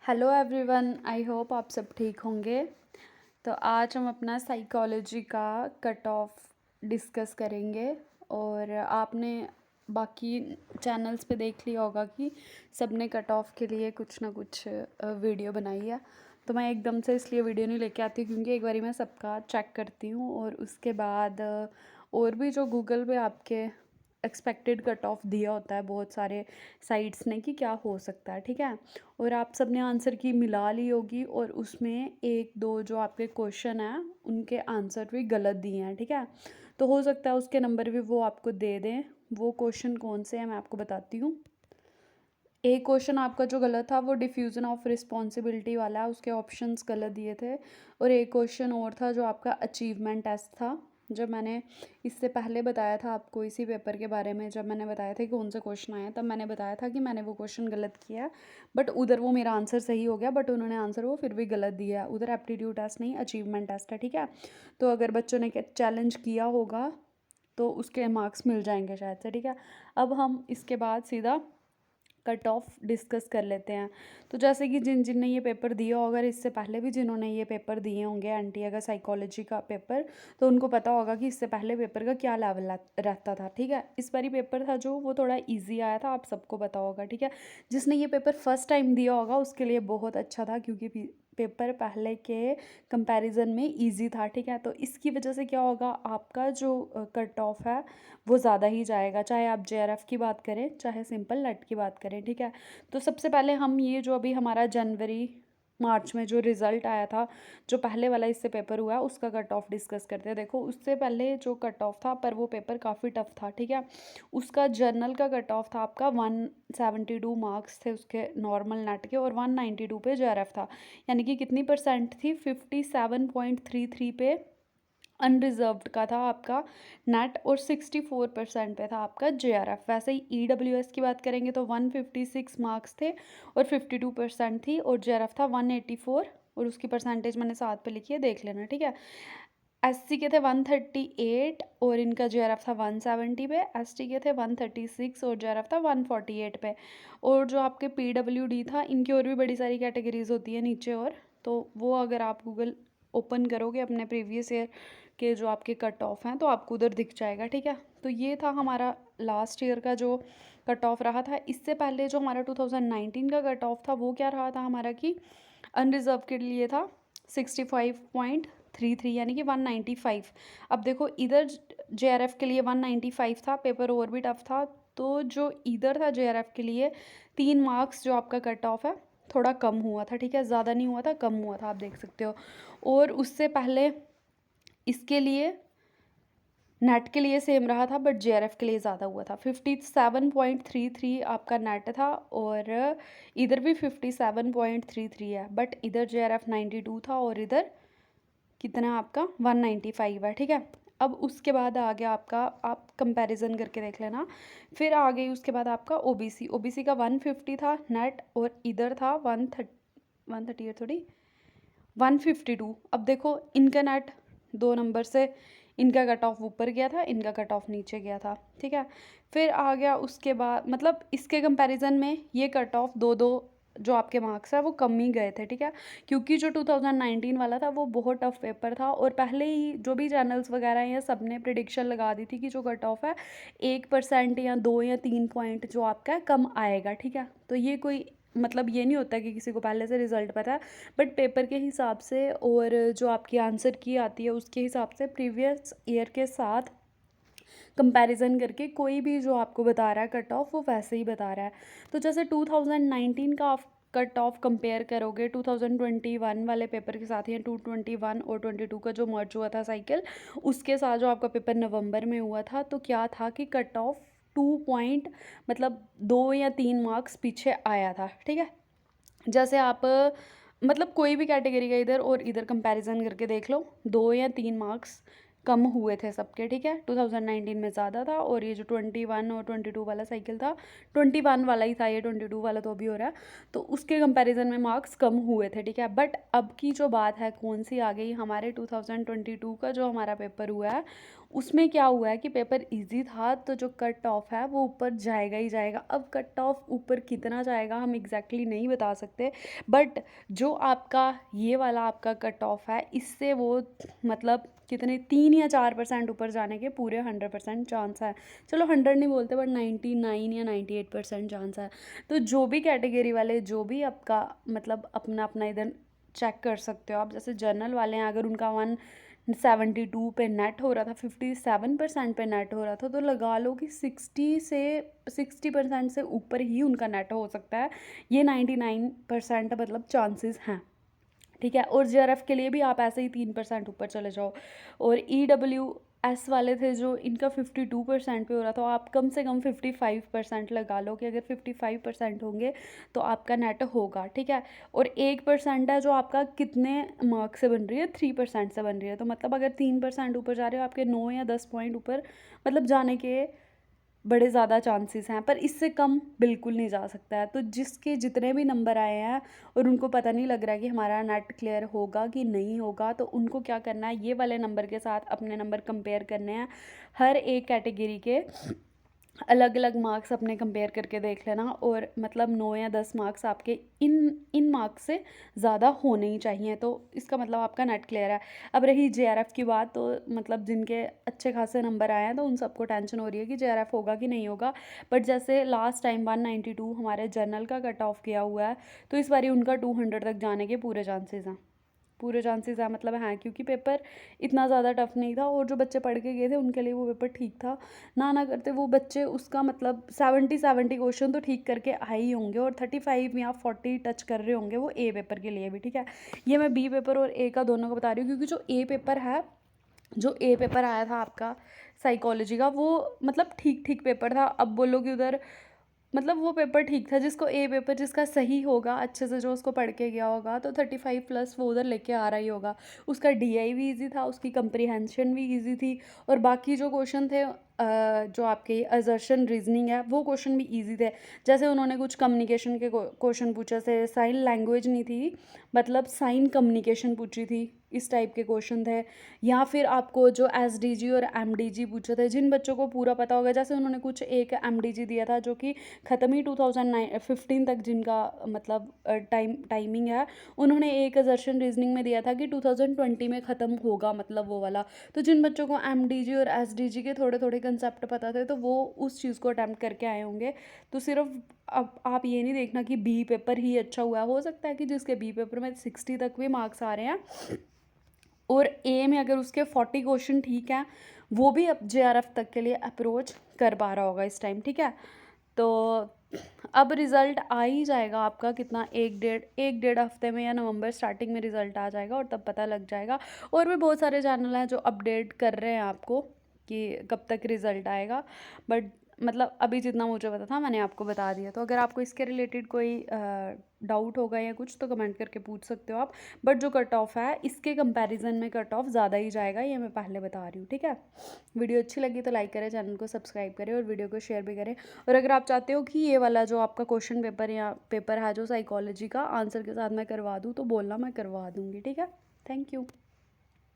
Hello everyone, I hope आप सब ठीक होंगे। तो आज हम अपना साइकोलॉजी का कट ऑफ डिस्कस करेंगे। और आपने बाकी चैनल्स पे देख लिया होगा कि सबने कट ऑफ के लिए कुछ ना कुछ वीडियो बनाई है। तो मैं एकदम से इसलिए वीडियो नहीं लेके आती क्योंकि एक बारी मैं सबका चेक करती हूँ और उसके बाद और भी जो गूगल पे आपके एक्सपेक्टेड कट ऑफ दिया होता है बहुत सारे साइट्स ने कि क्या हो सकता है, ठीक है। और आप सबने आंसर की मिला ली होगी और उसमें एक दो जो आपके क्वेश्चन हैं उनके आंसर भी गलत दिए हैं, ठीक है। तो हो सकता है उसके नंबर भी वो आपको दे दें। वो क्वेश्चन कौन से हैं मैं आपको बताती हूँ। एक क्वेश्चन आपका जो गलत था वो डिफ्यूज़न ऑफ रिस्पॉन्सिबिलिटी वाला है, उसके ऑप्शंस गलत दिए थे। और एक क्वेश्चन और था जो आपका अचीवमेंट टेस्ट था। जब मैंने इससे पहले बताया था आपको इसी पेपर के बारे में, जब मैंने बताया था कि कौन से क्वेश्चन आए हैं, तब मैंने बताया था कि मैंने वो क्वेश्चन गलत किया। बट उधर वो मेरा आंसर सही हो गया, बट उन्होंने आंसर वो फिर भी गलत दिया है। उधर एप्टीट्यूड टेस्ट नहीं, अचीवमेंट टेस्ट है, ठीक है। तो अगर बच्चों ने चैलेंज किया होगा तो उसके मार्क्स मिल जाएंगे शायद से, ठीक है। अब हम इसके बाद सीधा कट ऑफ डिस्कस कर लेते हैं। तो जैसे कि जिन जिन ने ये पेपर दिया होगा, इससे पहले भी जिन्होंने ये पेपर दिए होंगे एनटीए का साइकोलॉजी का पेपर, तो उनको पता होगा कि इससे पहले पेपर का क्या लेवल रहता था, ठीक है। इस बारी पेपर था जो वो थोड़ा इजी आया था, आप सबको पता होगा, ठीक है। जिसने ये पेपर फर्स्ट टाइम दिया होगा उसके लिए बहुत अच्छा था क्योंकि पेपर पहले के कंपैरिजन में इजी था, ठीक है। तो इसकी वजह से क्या होगा, आपका जो कट ऑफ है वो ज़्यादा ही जाएगा, चाहे आप जेआरएफ की बात करें चाहे सिंपल नेट की बात करें, ठीक है। तो सबसे पहले हम ये जो अभी हमारा जनवरी मार्च में जो रिज़ल्ट आया था, जो पहले वाला इससे पेपर हुआ है, उसका कट ऑफ डिस्कस करते हैं। देखो उससे पहले जो कट ऑफ था, पर वो पेपर काफ़ी टफ था, ठीक है। उसका जर्नल का कट ऑफ था आपका 172 मार्क्स थे उसके नॉर्मल नेट के, और 192 पे जेआरएफ था। यानी कि कितनी परसेंट थी, 57.33 पे अनरिजर्व्ड का था आपका नेट, और 64% पे था आपका जेआरएफ। वैसे ही ईडब्ल्यूएस की बात करेंगे तो 156 मार्क्स थे और 52% थी, और जेआरएफ था 184, और उसकी परसेंटेज मैंने साथ पे लिखी है, देख लेना, ठीक है। एससी के थे 138 और इनका जेआरएफ था 170 पे। एसटी के थे 136 और जेआरएफ था 148 पे। और जो आपके पीडब्ल्यूडी था, इनकी और भी बड़ी सारी कैटेगरीज होती है नीचे, और तो वो अगर आप गूगल ओपन करोगे अपने प्रीवियस ईयर के जो आपके कट ऑफ हैं तो आपको उधर दिख जाएगा, ठीक है। तो ये था हमारा लास्ट ईयर का जो कट ऑफ रहा था। इससे पहले जो हमारा 2019 का कट ऑफ था वो क्या रहा था हमारा, कि अनरिजर्व के लिए था 65.33 यानी कि 195। अब देखो इधर जेआरएफ के लिए 195 था, पेपर और भी टफ था। तो जो इधर था जेआरएफ के लिए 3 मार्क्स जो आपका कट ऑफ है थोड़ा कम हुआ था, ठीक है। ज़्यादा नहीं हुआ था, कम हुआ था, आप देख सकते हो। और उससे पहले इसके लिए नेट के लिए सेम रहा था, बट जेआरएफ के लिए ज़्यादा हुआ था। 57.33 आपका नेट था, और इधर भी 57.33 है, बट इधर जेआरएफ 92 था और इधर कितना आपका 195 है, ठीक है। अब उसके बाद आ गया आपका, आप कंपैरिजन करके देख लेना। फिर आ गई उसके बाद आपका ओबीसी। ओबीसी का 150 था नेट, और इधर था 130 थोड़ी 152। अब देखो इनका नेट 2 नंबर से इनका कट ऑफ ऊपर गया था, इनका कट ऑफ नीचे गया था, ठीक है। फिर आ गया उसके बाद, मतलब इसके कंपैरिजन में ये कट ऑफ दो दो जो आपके मार्क्स है वो कम ही गए थे, ठीक है। क्योंकि जो 2019 वाला था वो बहुत टफ पेपर था, और पहले ही जो भी चैनल्स वगैरह हैं सब ने प्रिडिक्शन लगा दी थी कि जो कट ऑफ है 1% या 2 या 3 पॉइंट जो आपका कम आएगा, ठीक है। तो ये कोई मतलब ये नहीं होता कि किसी को पहले से रिजल्ट पता है, बट पेपर के हिसाब से और जो आपकी आंसर की आती है उसके हिसाब से प्रीवियस ईयर के साथ कंपैरिजन करके कोई भी जो आपको बता रहा है कट ऑफ वो वैसे ही बता रहा है। तो जैसे 2019 का आप कट ऑफ कंपेयर करोगे 2021 वाले पेपर के साथ, या 221 और 22 का जो मर्ज हुआ था साइकिल, उसके साथ जो आपका पेपर नवंबर में हुआ था, तो क्या था कि कट ऑफ 2 पॉइंट मतलब 2 या 3 मार्क्स पीछे आया था, ठीक है। जैसे आप मतलब कोई भी कैटेगरी का इधर और इधर कंपैरिजन करके देख लो, 2 या 3 मार्क्स कम हुए थे सबके, ठीक है। 2019 में ज़्यादा था, और ये जो 21 और 22 वाला साइकिल था, 21 वाला ही था ये, 22 वाला तो अभी हो रहा है, तो उसके कंपैरिजन में मार्क्स कम हुए थे, ठीक है। बट अब की जो बात है कौन सी आ गई, हमारे 2022 का जो हमारा पेपर हुआ है उसमें क्या हुआ है कि पेपर इजी था, तो जो कट ऑफ है वो ऊपर जाएगा ही जाएगा। अब कट ऑफ ऊपर कितना जाएगा हम एग्जैक्टली नहीं बता सकते, बट जो आपका ये वाला आपका कट ऑफ है, इससे वो मतलब कितने 3 या 4% ऊपर जाने के पूरे 100% चांस है। चलो 100 नहीं बोलते, बट 99 या 98% चांस है। तो जो भी कैटेगरी वाले, जो भी आपका मतलब अपना अपना इधर चेक कर सकते हो आप। जैसे जर्नल वाले हैं, अगर उनका 172 पे नेट हो रहा था, 57% पे नेट हो रहा था, तो लगा लो कि 60% से ऊपर ही उनका नेट हो सकता है। ये 99% मतलब चांसेस हैं, ठीक है। और जेआरएफ के लिए भी आप ऐसे ही 3% ऊपर चले जाओ। और EWS वाले थे जो इनका 52% पे हो रहा था, आप कम से कम 55% लगा लो कि अगर 55% होंगे तो आपका नेट होगा, ठीक है। और 1% है जो आपका कितने मार्क्स से बन रही है, 3% से बन रही है। तो मतलब अगर 3% ऊपर जा रहे हो, आपके 9 या 10 पॉइंट ऊपर मतलब जाने के बड़े ज़्यादा चांसेस हैं, पर इससे कम बिल्कुल नहीं जा सकता है। तो जिसके जितने भी नंबर आए हैं और उनको पता नहीं लग रहा है कि हमारा नेट क्लियर होगा कि नहीं होगा, तो उनको क्या करना है, ये वाले नंबर के साथ अपने नंबर कंपेयर करने हैं। हर एक कैटेगरी के अलग अलग मार्क्स अपने कंपेयर करके देख लेना, और मतलब 9 या 10 मार्क्स आपके इन मार्क्स से ज़्यादा होने ही चाहिए, तो इसका मतलब आपका नेट क्लियर है। अब रही जेआरएफ की बात, तो मतलब जिनके अच्छे खासे नंबर आए हैं तो उन सबको टेंशन हो रही है कि जेआरएफ होगा कि नहीं होगा। बट जैसे लास्ट टाइम 192 हमारे जर्नल का कट ऑफ किया हुआ है, तो इस बारी उनका 200 तक जाने के पूरे चांसेस हैं, पूरे चांसेस है मतलब हैं, क्योंकि पेपर इतना ज़्यादा टफ नहीं था, और जो बच्चे पढ़ के गए थे उनके लिए वो पेपर ठीक था। ना करते वो बच्चे उसका मतलब 70 क्वेश्चन तो ठीक करके आए ही होंगे, और 35 या 40 टच कर रहे होंगे वो ए पेपर के लिए भी, ठीक है। ये मैं बी पेपर और ए का दोनों को बता रही हूँ, क्योंकि जो ए पेपर आया था आपका साइकोलॉजी का, वो मतलब ठीक ठीक पेपर था। अब बोलो कि उधर मतलब वो पेपर ठीक था, जिसको ए पेपर जिसका सही होगा अच्छे से, जो उसको पढ़ के गया होगा, तो 35+ वो उधर लेके आ रहा ही होगा। उसका DI भी ईजी था, उसकी कंप्रीहेंशन भी ईजी थी, और बाकी जो क्वेश्चन थे जो आपके असर्शन रीजनिंग है, वो क्वेश्चन भी ईजी थे। जैसे उन्होंने कुछ कम्युनिकेशन के क्वेश्चन पूछे थे, साइन लैंग्वेज नहीं थी, मतलब साइन कम्युनिकेशन पूछी थी, इस टाइप के क्वेश्चन थे। या फिर आपको जो SDG और MDG पूछे थे, जिन बच्चों को पूरा पता होगा, जैसे उन्होंने कुछ एक MDG दिया था जो कि ख़त्म ही 2015 तक जिनका मतलब टाइमिंग है, उन्होंने एक असर्शन रीजनिंग में दिया था कि 2020 में ख़त्म होगा, मतलब वो वाला। तो जिन बच्चों को MDG और SDG के थोड़े थोड़े कंसेप्ट पता थे, तो वो उस चीज़ को अटैम्प्ट करके आए होंगे। तो सिर्फ अब आप ये नहीं देखना कि बी पेपर ही अच्छा हुआ है, हो सकता है कि जिसके बी पेपर में 60 तक भी मार्क्स आ रहे हैं और ए में अगर उसके 40 क्वेश्चन ठीक हैं, वो भी अब JRF तक के लिए अप्रोच कर पा रहा होगा इस टाइम, ठीक है। तो अब रिज़ल्ट आ ही जाएगा आपका, कितना एक डेढ़ हफ्ते में या नवंबर स्टार्टिंग में रिज़ल्ट आ जाएगा, और तब पता लग जाएगा। और भी बहुत सारे चैनल हैं जो अपडेट कर रहे हैं आपको कि कब तक रिज़ल्ट आएगा, बट मतलब अभी जितना मुझे पता था मैंने आपको बता दिया। तो अगर आपको इसके रिलेटेड कोई डाउट होगा या कुछ, तो कमेंट करके पूछ सकते हो आप। बट जो कट ऑफ है, इसके कंपैरिजन में कट ऑफ ज़्यादा ही जाएगा, ये मैं पहले बता रही हूँ, ठीक है। वीडियो अच्छी लगी तो लाइक करें, चैनल को सब्सक्राइब करें, और वीडियो को शेयर भी करें। और अगर आप चाहते हो कि ये वाला जो आपका क्वेश्चन पेपर या पेपर है जो साइकोलॉजी का, आंसर के साथ मैं करवा दूँ, तो बोलना, मैं करवा दूँगी, ठीक है। Thank you.